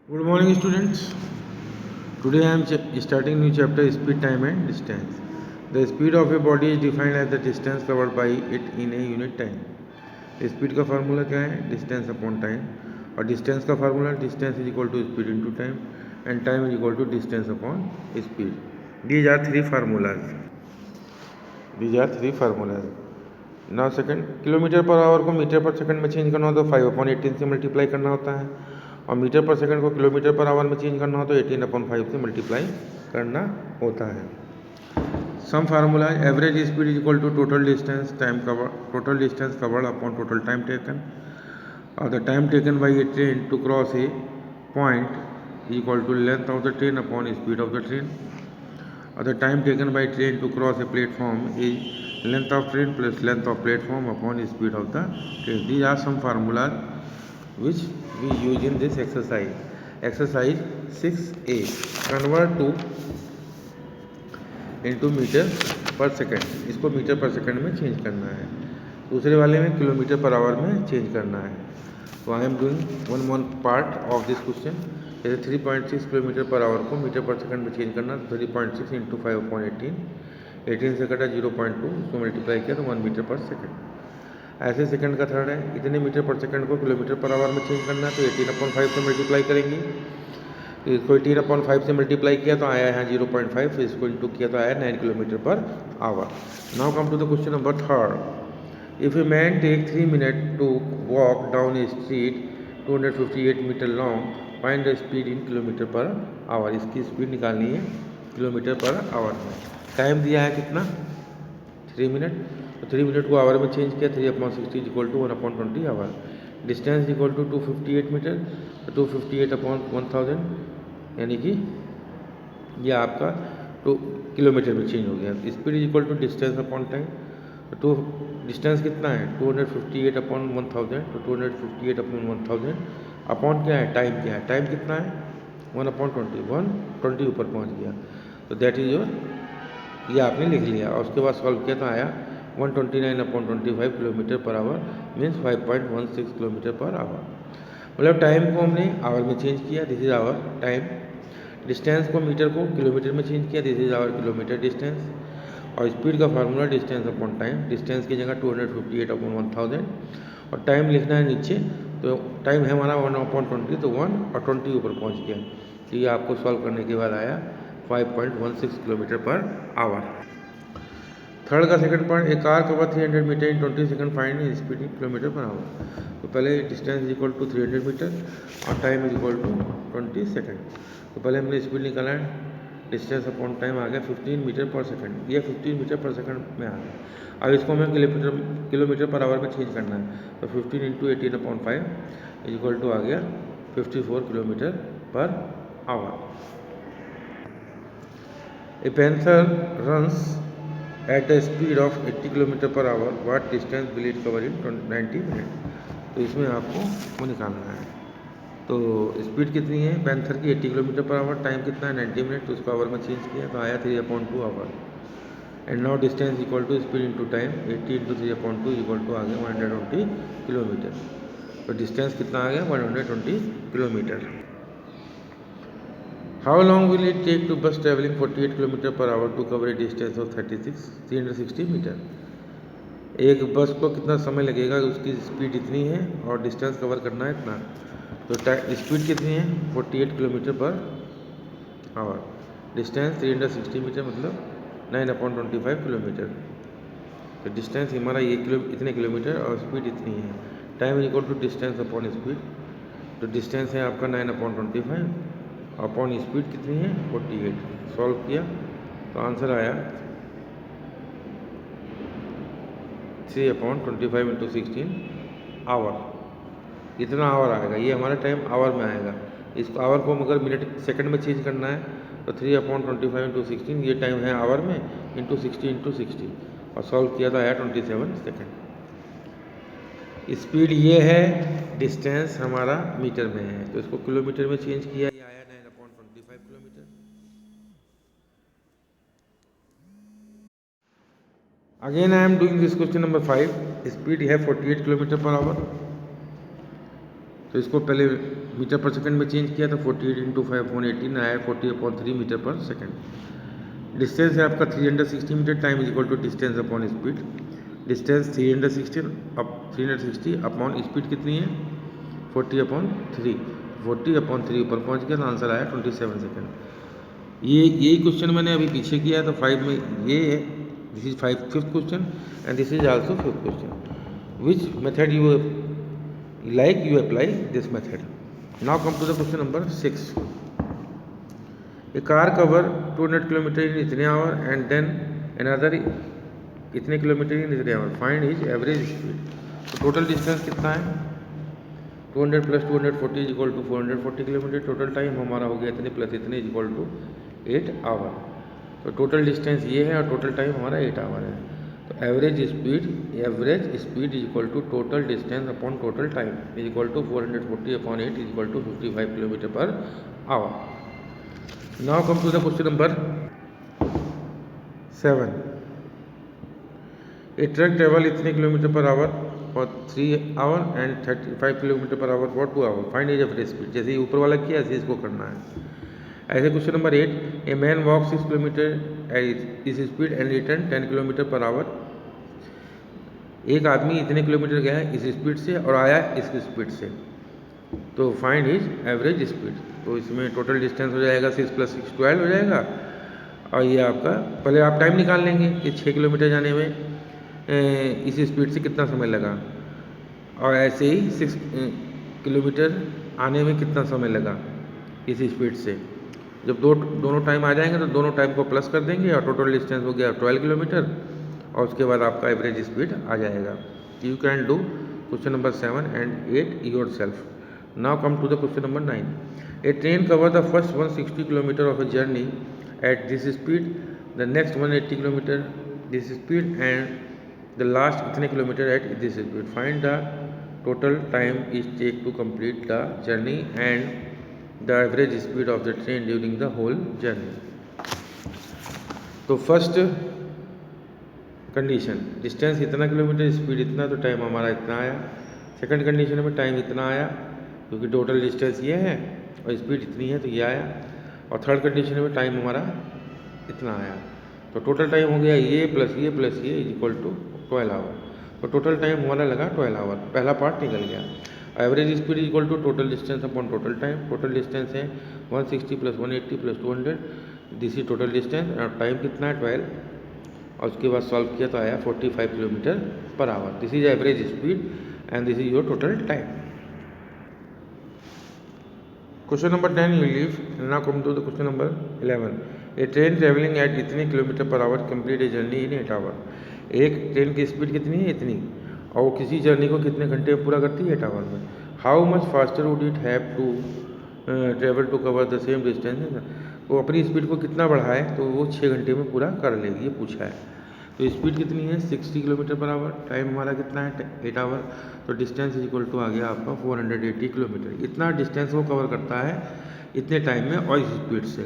Good morning, students. Today I am starting new chapter speed, time and distance. The speed of a body is defined as the distance covered by it in a unit time. Speed का formula क्या है? Distance upon time. और distance का formula distance is equal to speed into time and time is equal to distance upon speed. These are three formulas. Now second, kilometre per hour को metre per second में change करना हो तो 5/18 से multiply करना होता है, और मीटर पर सेकंड को किलोमीटर पर आवर में चेंज करना हो तो 18/5 से मल्टीप्लाई करना होता है. Some formula, average speed is equal to total distance covered upon total time taken, और the time taken by a train to cross a point is equal to length of the train upon speed of the train, और the time taken by train to cross a platform is length of train plus length of platform upon speed of the train. These are some formulas which we use in this exercise. Exercise 6a. Convert to into metre per second. इसको metre per second में change करना है. दूसरे वाले में kilometre per our में change करना है. तो I am doing one part of this question. जैसे 3.6 किलोमीटर पर आवर को मीटर पर सेकंड में चेंज करना, तो 3.6 इंटू 5/18, 18 से कटा 0.2, उसको मल्टीप्लाई किया तो 1 मीटर पर सेकंड. ऐसे सेकंड का थर्ड है, इतने मीटर पर सेकंड को किलोमीटर पर आवर में चेंज करना है तो 18/5 से मल्टीप्लाई करेंगे. तो इसको 18/5 से मल्टीप्लाई किया तो आया यहाँ 0.5, फिर इसको इंटू किया तो आया 9 kilometre per hour. Now come to the question number third. If a man take 3 minute to walk down a street 258 metre long, find the speed in kilometre per hour. इसकी स्पीड निकालनी है kilometre per our में. Time दिया है कितना? 3 minute. तो 3 minute को our में चेंज किया, 3/60 is equal to 1/20 hour. Distance equal to 258 metre, तो 258/1000 यानी कि ये आपका किलोमीटर में चेंज हो गया. Speed is equal to distance upon time. तो डिस्टेंस कितना है? 258/1000. तो 258/1000 अपॉन क्या है? टाइम क्या है? टाइम कितना है? 1/20. 120 ऊपर पहुंच गया. तो दैट इज योर, ये आपने लिख लिया. और उसके बाद सॉल्व किया तो आया 129/25 kilometre per hour, means 5.16 kilometre per hour. मतलब टाइम को हमने आवर में चेंज किया, this is our time. Distance को मीटर को किलोमीटर में चेंज किया, this is our kilometre distance. और स्पीड का formula distance upon time. Distance की जगह 258/1000 और टाइम लिखना है नीचे. तो टाइम है हमारा 1/20, तो 1 और 20 ऊपर पहुँच गया. तो ये आपको सॉल्व करने के बाद आया 5.16 किलोमीटर पर आवर. थर्ड का second point, a car cover 300 metre in 20 second, find speed in kilometre per hour. तो पहले distance is equal to 300 metre और time is equal to 20 second. तो पहले हमने स्पीड निकाला है, डिस्टेंस अपॉन टाइम आ गया 15 मीटर पर सेकंड. ये 15 मीटर पर सेकंड में आ गया. अब इसको हमें किलोमीटर पर आवर में चेंज करना है. तो 15 इंटू 18/5 इज इक्वल टू आ गया 54 kilometre per our. A panther runs at a speed of 80 km per hour. What distance will it cover in 90 minutes? तो इसमें आपको वो निकालना है. तो स्पीड कितनी है पैंथर की? 80 किलोमीटर पर आवर. टाइम कितना है? 90 मिनट. तो उसको आवर में चेंज किया तो आया 3/2 hour. And now distance equal to speed into time. 80 into 3/2 equal to आ गया 120 किलोमीटर. तो डिस्टेंस कितना आ गया? 120 kilometre. How long will it take to bus traveling 48 km per hour to cover a distance of 360 metre? एक bus को कितना समय लगेगा? उसकी स्पीड इतनी है और डिस्टेंस कवर करना है इतना. तो स्पीड कितनी है? 48 kilometre per our. Distance 360 metre, मतलब 9/25 किलोमीटर. तो डिस्टेंस हमारा ये इतने किलोमीटर और स्पीड इतनी है. Time is equal to distance upon speed. तो डिस्टेंस है आपका 9/25 अपॉन स्पीड कितनी है? 48. सॉल्व किया तो आंसर आया 3/25 इंटू 16 आवर. इतना आवर आएगा. ये हमारा टाइम आवर में आएगा. इसको आवर को अगर मिनट सेकंड में चेंज करना है तो 3/25 इंटू 16, ये टाइम है आवर में, इंटू 60 इंटू 60, और सॉल्व किया तो आया 27 सेकंड. स्पीड ये है, डिस्टेंस हमारा मीटर में है, तो इसको किलोमीटर में चेंज किया, ये आया 9/25 kilometre. Again I am doing this question number 5. Speed है 48 किलोमीटर पर आवर. तो इसको पहले मीटर पर सेकंड में चेंज किया तो 48 इंटू 5/18 आया 40/3 मीटर पर सेकंड। डिस्टेंस है आपका 360 metre, time is equal to distance upon speed. Distance 360 upon speed कितनी है 40/3, 40/3 ऊपर पहुंच गया तो आंसर आया 27 सेकंड। यही क्वेश्चन मैंने अभी पीछे किया तो 5 में ये है, this is fifth question and this is also fifth question. Which method you like you apply this method. Now come to the question number 6. A car cover 200 km in इतने hour and then another इतने kilometre in इतने hour. Find his average speed. तो total distance कितना है 200 + 240 is equal to 440 kilometre. Total time हमारा हो गया इतने प्लस इतने इज इक्वल टू 8 आवर। तो टोटल डिस्टेंस ये है और टोटल टाइम हमारा 8 आवर है। तो average speed is equal to total distance upon total time is equal to 440/8 is equal to 55 kilometre per hour. Now come to the question number 7। A truck travel इतने kilometre per hour for 3 hour and 35 kilometre per hour for 2 hour. Find as average speed. जैसे ही ऊपर वाला किया ऐसे इसको करना है। ऐसे question number 8, a man walk 6 kilometre at इस speed and return 10 kilometre per hour. एक आदमी इतने किलोमीटर गया है इस स्पीड से और आया इस स्पीड से, तो फाइंड हिज एवरेज स्पीड। तो इसमें टोटल डिस्टेंस हो जाएगा 6 + 6 12 हो जाएगा। और ये आपका पहले आप टाइम निकाल लेंगे कि 6 किलोमीटर जाने में इस स्पीड से कितना समय लगा, और ऐसे ही 6 किलोमीटर आने में कितना समय लगा इस स्पीड से। जब दोनों टाइम आ जाएंगे तो दोनों टाइम को प्लस कर देंगे और टोटल डिस्टेंस हो गया 12 किलोमीटर और उसके बाद आपका एवरेज स्पीड आ जाएगा। You can do question number 7 and 8 yourself. Now come to the question number 9। A train cover the first 160 kilometre of a journey at this speed, the next 180 kilometre this speed and the last इतने kilometre at this speed. Find the total time is take to complete the journey and the average speed of the train during the whole journey. तो first condition distance इतना kilometre, speed इतना, तो time हमारा इतना आया। Second condition में time इतना आया क्योंकि टोटल डिस्टेंस ये है और स्पीड इतनी है तो ये आया। और थर्ड कंडीशन में टाइम हमारा इतना आया। तो टोटल टाइम हो गया ये प्लस ये इज इक्वल टू 12 आवर। तो टोटल टाइम हमारा लगा 12 आवर। पहला पार्ट निकल गया। Average speed is equal to total distance upon total time. Total distance है 160 + 180 + 200, दिस इज टोटल डिस्टेंस और टाइम कितना है 12। और उसके बाद सॉल्व किया तो आया 45 kilometre per hour. This is average speed and this is your total time. Question number 10 you leave. Now come to the question number 11। A train travelling at इतने kilometre per hour complete a journey in 8 hour. एक train की speed कितनी है इतनी, और वो किसी journey को कितने घंटे में पूरा करती है 8 आवर में। How much faster would it have to travel to cover the same distance. वो अपनी स्पीड को कितना बढ़ाए तो वो 6 घंटे में पूरा कर लेगी, ये पूछा है। तो स्पीड कितनी है 60 किलोमीटर पर आवर। टाइम हमारा कितना है 8 आवर। तो डिस्टेंस इज इक्वल टू आ गया आपका 480 किलोमीटर। इतना डिस्टेंस वो कवर करता है इतने टाइम में और इस स्पीड से।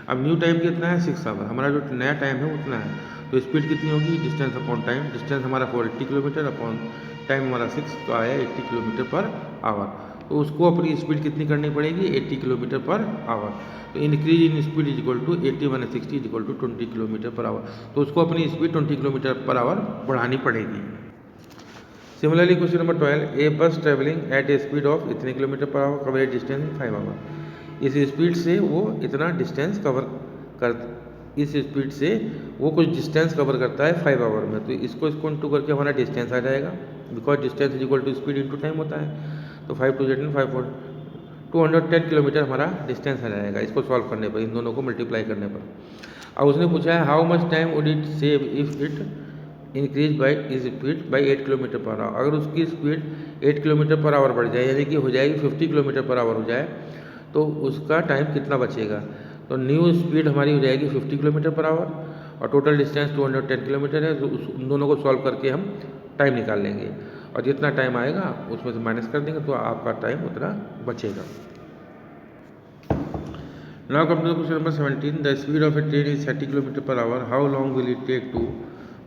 अब न्यू टाइम कितना है 6 आवर। हमारा जो नया टाइम है उतना है। तो स्पीड कितनी होगी डिस्टेंस अपॉन टाइम। डिस्टेंस हमारा 480 किलोमीटर अपॉन टाइम हमारा 6, तो आया 80 किलोमीटर पर आवर। तो उसको अपनी स्पीड कितनी करनी पड़ेगी 80 किलोमीटर पर आवर। तो increase in speed is equal to 80 - 60 is equal to 20 kilometre per hour. तो उसको अपनी स्पीड 20 किलोमीटर पर आवर बढ़ानी पड़ेगी। Similarly question number 12। A bus travelling at a speed of इतने kilometre per hour cover a distance in 5 hour. इस speed से वो इतना डिस्टेंस कवर कर इस स्पीड से वो कुछ डिस्टेंस कवर करता है 5 आवर में। तो इसको इंटू करके हमारा डिस्टेंस आ जाएगा, because distance is equal to speed into time होता है। तो 5 × 2 = 5 4 210 किलोमीटर हमारा डिस्टेंस आ जाएगा इसको सॉल्व करने पर, इन दोनों को मल्टीप्लाई करने पर। अब उसने पूछा है how much time would it save if it increase by is speed by 8 kilometre per our. अगर उसकी स्पीड 8 किलोमीटर पर आवर बढ़ जाए, यानी कि हो जाएगी 50 किलोमीटर पर आवर हो जाए, तो उसका टाइम कितना बचेगा। तो न्यू स्पीड हमारी हो जाएगी 50 किलोमीटर पर आवर और टोटल डिस्टेंस 210 किलोमीटर है। तो उन दोनों को सॉल्व करके हम टाइम निकाल लेंगे और जितना टाइम आएगा उसमें से माइनस कर देंगे तो आपका टाइम उतना बचेगा। Now come to question number 17। The speed of a train is 30 kilometre per hour. How long will it take to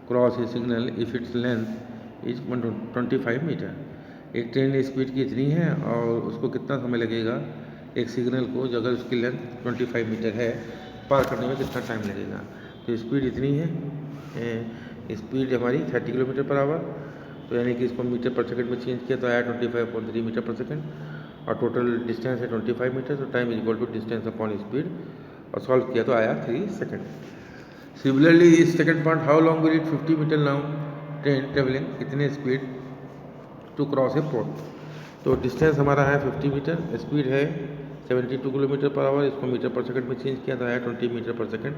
cross a signal if it's length is 25 metre. एक ट्रेन की speed की इतनी है और उसको कितना समय लगेगा एक सिग्नल को, जो अगर उसकी लेंथ 25 मीटर है, पार करने में कितना टाइम लगेगा। तो स्पीड इतनी है, स्पीड हमारी 30 किलोमीटर पर आवर, तो यानी कि इसको मीटर पर सेकंड में चेंज किया तो आया 25.3 मीटर पर सेकंड, और टोटल डिस्टेंस है 25 मीटर, तो time is equal to distance upon speed, और सॉल्व किया तो आया 3 सेकंड। सिमिलरली इस second part, how long will it 50 metre long train travelling, कितने speed to cross a port. तो डिस्टेंस हमारा है 50 मीटर, स्पीड है 72 किलोमीटर पर आवर, इसको मीटर पर सेकंड में चेंज किया तो आया 20 मीटर पर सेकंड,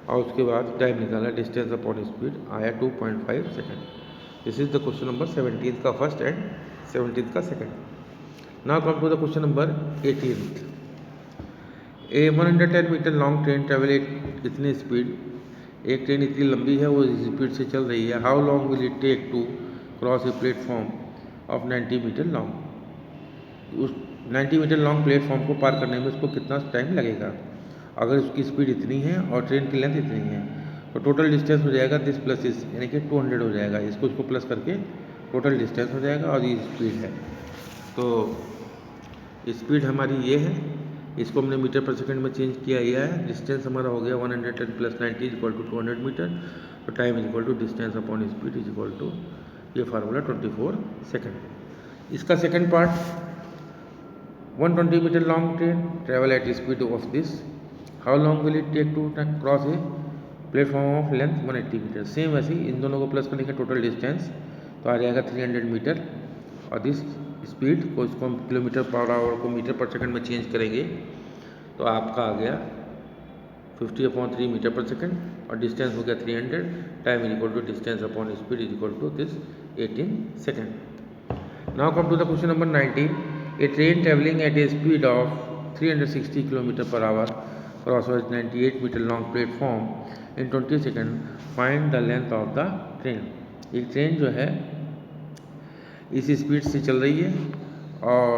और उसके बाद टाइम निकाला डिस्टेंस अपॉन स्पीड, आया 2.5 सेकंड। This is the question number 17 का फर्स्ट एंड 17 का second. Now come to the question number 18। A 110 metre long train travel at कितनी स्पीड, एक ट्रेन इतनी लंबी है वो स्पीड से चल रही है, how long will it take to cross a platform of 90 metre long. उस 90 मीटर लॉन्ग प्लेटफॉर्म को पार करने में उसको कितना टाइम लगेगा। अगर उसकी स्पीड इतनी है और ट्रेन की लेंथ इतनी है तो टोटल डिस्टेंस हो जाएगा दिस प्लस इस, यानी कि 200 हो जाएगा, इसको उसको प्लस करके टोटल डिस्टेंस हो जाएगा, और ये स्पीड है। तो स्पीड हमारी ये है, इसको हमने मीटर पर सेकंड में चेंज किया यह है, डिस्टेंस हमारा हो गया 110 plus 90 is equal to 200 metre, तो time is equal to distance upon speed is equal to ये फार्मूला 24 सेकंड। इसका second part, 120 metre long train travel at speed of this, how long will it take to cross a platform of length 180 metre. Same ऐसे ही इन दोनों को plus करने का total distance तो आ जाएगा 300 मीटर, और दिस स्पीड को इसको हम किलोमीटर पर आवर को मीटर पर सेकंड में चेंज करेंगे तो आपका आ गया 50/3 मीटर पर सेकंड, और डिस्टेंस हो गया 300, time is equal to distance upon speed is equal to this 18 second. Now come to the question number 19। A train travelling at a speed of 360 kilometre per hour crosses 98 metre long platform in 20 second, find the length of the train. एक train जो है इस speed से चल रही है और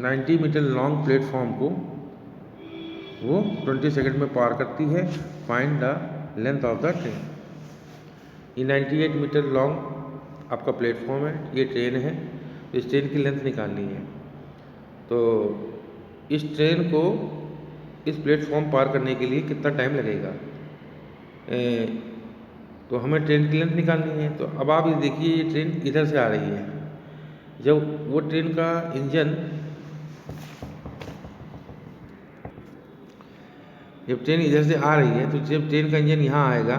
90 metre long platform को वो 20 सेकंड में पार करती है, find the length of the train. ये 98 मीटर लॉन्ग आपका प्लेटफॉर्म है, ये ट्रेन है, तो इस ट्रेन की लेंथ निकालनी है। तो इस ट्रेन को इस प्लेटफॉर्म पार करने के लिए कितना टाइम लगेगा, तो हमें ट्रेन की लेंथ निकालनी है। तो अब आप ये देखिए, ये ट्रेन इधर से आ रही है, जब वो ट्रेन का इंजन, जब ट्रेन इधर से आ रही है तो जब ट्रेन का इंजन यहाँ आएगा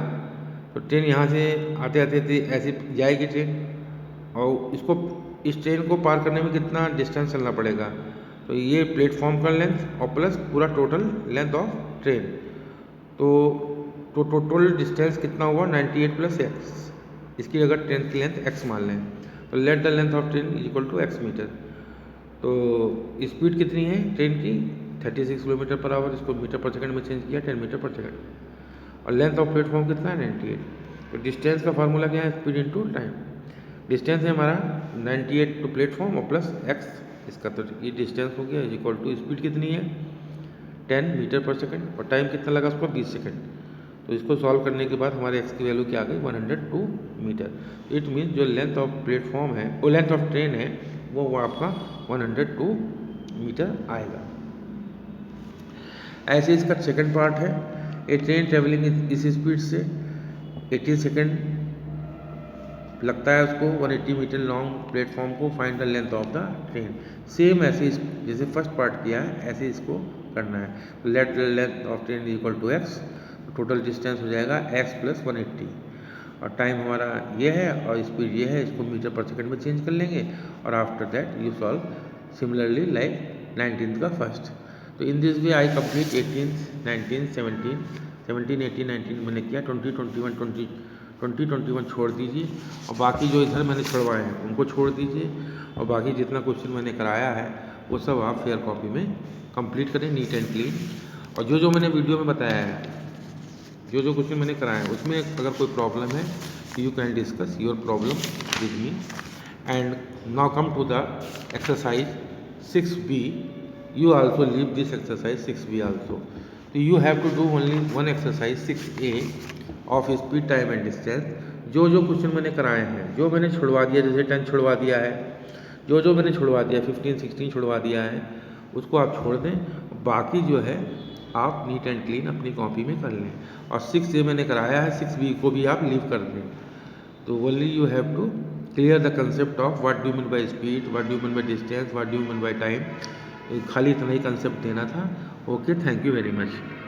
तो ट्रेन यहाँ से आते आते ऐसे जाएगी ट्रेन, और इसको इस ट्रेन को पार करने में कितना डिस्टेंस चलना पड़ेगा, तो ये प्लेटफॉर्म का लेंथ और प्लस पूरा टोटल लेंथ ऑफ ट्रेन, तो टोटल डिस्टेंस कितना हुआ 98 प्लस एक्स। इसकी अगर ट्रेन की लेंथ एक्स मान लें तो let the length of train is equal to X metre. तो स्पीड कितनी है ट्रेन की 36 किलोमीटर पर आवर, इसको मीटर पर सेकंड में चेंज किया 10 मीटर पर सेकंड, और लेंथ ऑफ प्लेटफॉर्म कितना है 98। तो डिस्टेंस का फार्मूला क्या है, स्पीड इनटू टाइम। डिस्टेंस है हमारा 98 टू प्लेटफॉर्म और प्लस एक्स इसका, तो ये डिस्टेंस हो गया इज इक्वल टू स्पीड कितनी है 10 मीटर पर सेकंड, और टाइम कितना लगा उसको 20 सेकंड। तो इसको सॉल्व करने के बाद हमारे एक्स की वैल्यू क्या आ गई 102 मीटर। इट मीन्स जो लेंथ ऑफ प्लेटफॉर्म है, वो लेंथ ऑफ ट्रेन है, वो आपका 102 मीटर आएगा। ऐसे इसका सेकंड पार्ट है, ए ट्रेन ट्रेवलिंग इस स्पीड से 80 सेकंड लगता है उसको 180 मीटर लॉन्ग प्लेटफॉर्म को, find the length of the train. Same ऐसे जैसे फर्स्ट पार्ट किया है ऐसे इसको करना है। Let the length of train equal to X, total distance हो जाएगा x प्लस 180, और टाइम हमारा ये है और स्पीड ये है, इसको मीटर पर सेकंड में चेंज कर लेंगे, और after that you solve similarly like 19th का फर्स्ट। तो in this way I complete 18th, 19th, 17, 18, 19 मैंने किया, 20, 21 छोड़ दीजिए, और बाकी जो इधर मैंने छुड़वाए हैं उनको छोड़ दीजिए, और बाकी जितना क्वेश्चन मैंने कराया है वो सब आप फेयर कॉपी में कंप्लीट करें नीट एंड क्लीन। और जो जो मैंने वीडियो में बताया है, जो जो क्वेश्चन मैंने कराया है उसमें अगर कोई प्रॉब्लम है तो you can discuss your problem with me. And now come to the exercise 6B। you also leave this exercise 6B also. So you have to do only one exercise 6A of speed, time and distance। जो जो question मैंने कराए हैं, जो मैंने छुड़वा दिया, जैसे 10 छुड़वा दिया है, जो जो मैंने छुड़वा दिया 15 16 छुड़वा दिया है उसको आप छोड़ दें, बाकी जो है आप नीट एंड क्लीन अपनी कॉपी में कर लें। और 6 जो मैंने कराया है 6B को भी आप लीव कर दें। तो only you have to clear the concept of what do mean by speed, what do mean by distance, what do mean by time. खाली इतना ही कंसेप्ट देना था। Okay, thank you very much.